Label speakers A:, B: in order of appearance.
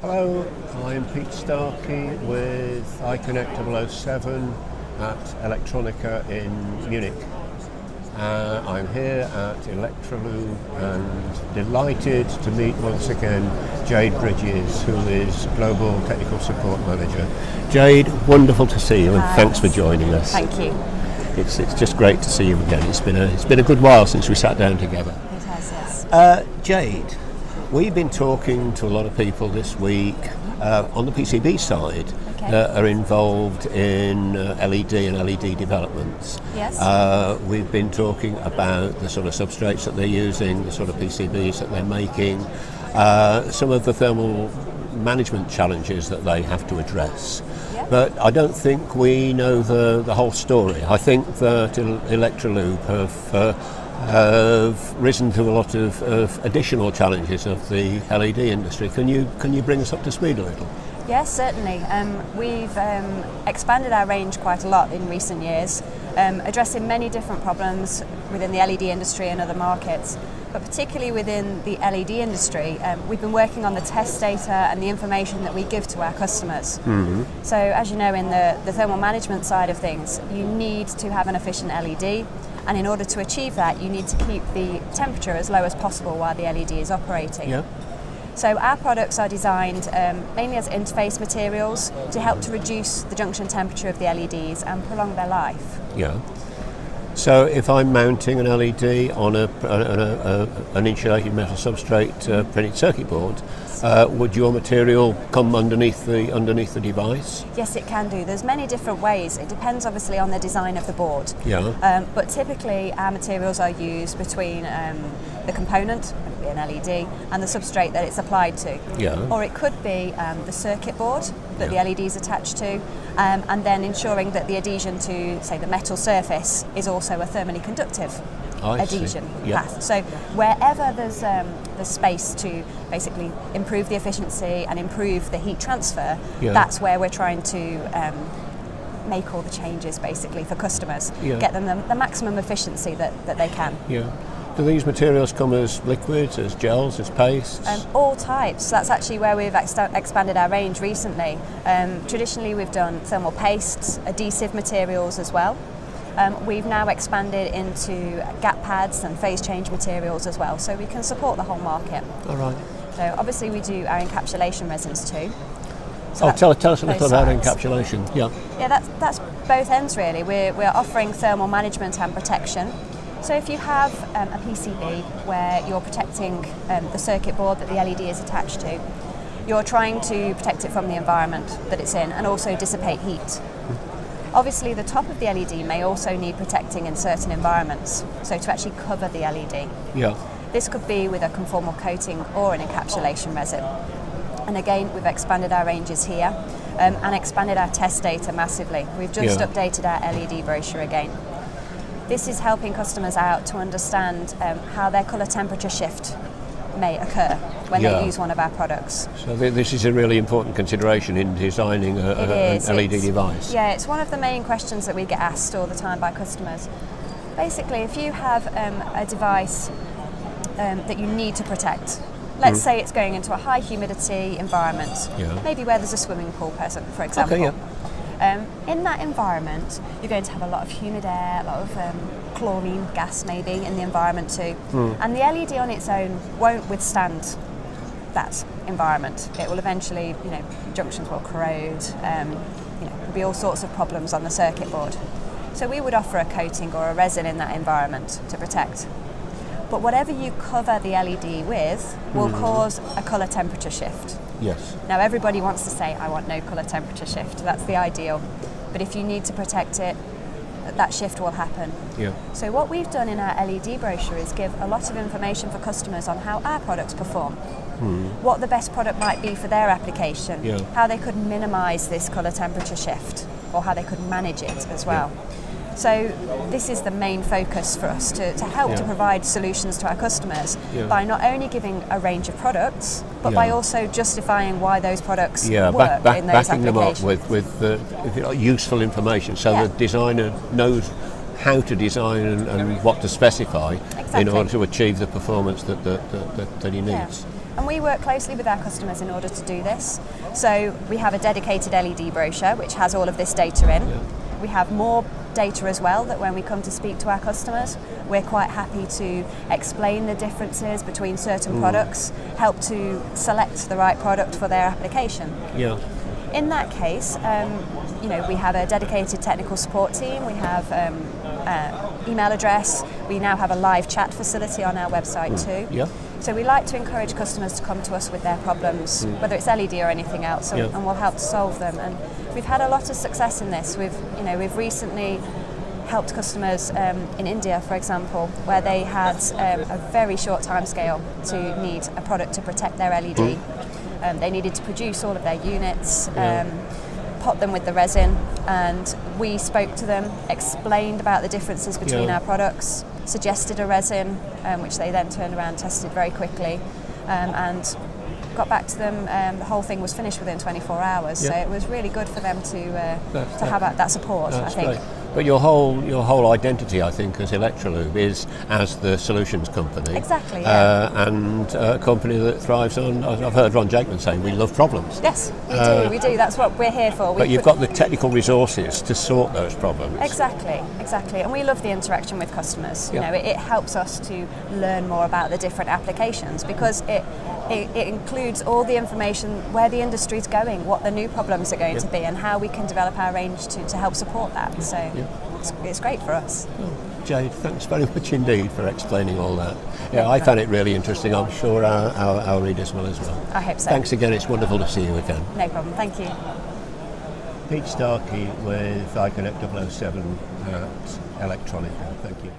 A: Hello, I'm Pete Starkey with iConnect 007 at Electronica in Munich. I'm here at Electrolube and delighted to meet once again Jade Bridges, who is Global Technical Support Manager. Jade, wonderful to see you, and thanks for joining us.
B: Thank you.
A: It's just great to see you again. It's been a good while since we sat down together.
B: It has, yes.
A: Jade, we've been talking to a lot of people this week on the PCB side that are involved in LED and LED developments.
B: Yes.
A: We've been talking about the sort of substrates that they're using, the sort of PCBs that they're making, some of the thermal management challenges that they have to address.
B: Yep.
A: But I don't think we know the whole story. I think that Electrolube have risen to a lot of additional challenges of the LED industry. Can you bring us up to speed a little?
B: Yes, certainly. We've expanded our range quite a lot in recent years, addressing many different problems within the LED industry and other markets. But particularly within the LED industry, we've been working on the test data and the information that we give to our customers.
A: Mm-hmm.
B: So as you know, in the thermal management side of things, you need to have an efficient LED. And in order to achieve that, you need to keep the temperature as low as possible while the LED is operating.
A: Yeah.
B: So our products are designed mainly as interface materials to help to reduce the junction temperature of the LEDs and prolong their life.
A: Yeah. So if I'm mounting an LED on an insulated metal substrate printed circuit board, would your material come underneath the device?
B: Yes, it can do. There's many different ways. It depends obviously on the design of the board.
A: Yeah.
B: But typically our materials are used between the component, an LED, and the substrate that it's applied to.
A: Yeah.
B: Or it could be the circuit board that the LED is attached to, and then ensuring that the adhesion to, say, the metal surface is also a thermally conductive adhesion path. So wherever there's space to basically improve the efficiency and improve the heat transfer, that's where we're trying to make all the changes basically for customers, get them the maximum efficiency that they can.
A: Yeah. Do these materials come as liquids, as gels, as pastes?
B: All types. That's actually where we've expanded our range recently. Traditionally we've done thermal pastes, adhesive materials as well. We've now expanded into gap pads and phase change materials as well, so we can support the whole market.
A: All right.
B: So obviously we do our encapsulation resins too.
A: So tell us a little about encapsulation. Yeah.
B: Yeah, that's both ends really. We're offering thermal management and protection. So if you have a PCB where you're protecting the circuit board that the LED is attached to, you're trying to protect it from the environment that it's in and also dissipate heat. Obviously the top of the LED may also need protecting in certain environments, so to actually cover the LED.
A: Yeah.
B: This could be with a conformal coating or an encapsulation resin. And again, we've expanded our ranges here and expanded our test data massively. We've just updated our LED brochure again. This is helping customers out to understand how their colour temperature shift may occur when they use one of our products.
A: So this is a really important consideration in designing an LED device.
B: Yeah, it's one of the main questions that we get asked all the time by customers. Basically, if you have a device that you need to protect, let's say it's going into a high humidity environment, maybe where there's a swimming pool present, for example.
A: Okay,
B: in that environment, you're going to have a lot of humid air, a lot of chlorine gas maybe in the environment too. And the LED on its own won't withstand that environment. It will eventually, junctions will corrode, there'll be all sorts of problems on the circuit board. So we would offer a coating or a resin in that environment to protect. But whatever you cover the LED with will cause a colour temperature shift.
A: Yes.
B: Now everybody wants to say, I want no colour temperature shift. That's the ideal. But if you need to protect it, that shift will happen.
A: Yeah.
B: So what we've done in our LED brochure is give a lot of information for customers on how our products perform, what the best product might be for their application, how they could minimise this colour temperature shift, or how they could manage it as well. So this is the main focus for us, to help to provide solutions to our customers by not only giving a range of products, but by also justifying why those products work in those
A: backing
B: applications.
A: them up with useful information, so the designer knows how to design and what to specify in order to achieve the performance that he needs.
B: And we work closely with our customers in order to do this. So we have a dedicated LED brochure which has all of this data in.
A: Yeah.
B: We have more data as well that when we come to speak to our customers, we're quite happy to explain the differences between certain products, help to select the right product for their application.
A: Yeah.
B: In that case, we have a dedicated technical support team, we have email address, we now have a live chat facility on our website too.
A: Yeah.
B: So we like to encourage customers to come to us with their problems, whether it's LED or anything else, and we'll help to solve them. And we've had a lot of success in this. We've recently helped customers in India, for example, where they had a very short time scale to need a product to protect their LED. They needed to produce all of their units, pot them with the resin, and we spoke to them, explained about the differences between our products, suggested a resin, which they then turned around and tested very quickly, and got back to them. The whole thing was finished within 24 hours, so it was really good for them to have that support, I think.
A: Great. But your whole identity, I think, as Electrolube is as the solutions company.
B: Exactly, yeah.
A: And a company that thrives on, I've heard Ron Jakeman saying, we love problems.
B: Yes, we do. That's what we're here for.
A: But you've got the technical resources to sort those problems.
B: Exactly. And we love the interaction with customers. You know, it helps us to learn more about the different applications because it includes all the information where the industry's going, what the new problems are going to be, and how we can develop our range to help support that. So it's great for us.
A: Jade, thanks very much indeed for explaining all that. Yeah, I found it really interesting. I'm sure our readers will as well.
B: I hope so.
A: Thanks again. It's wonderful to see you again.
B: No problem. Thank you.
A: Pete Starkey with iConnect 007 at Electronica. Thank you.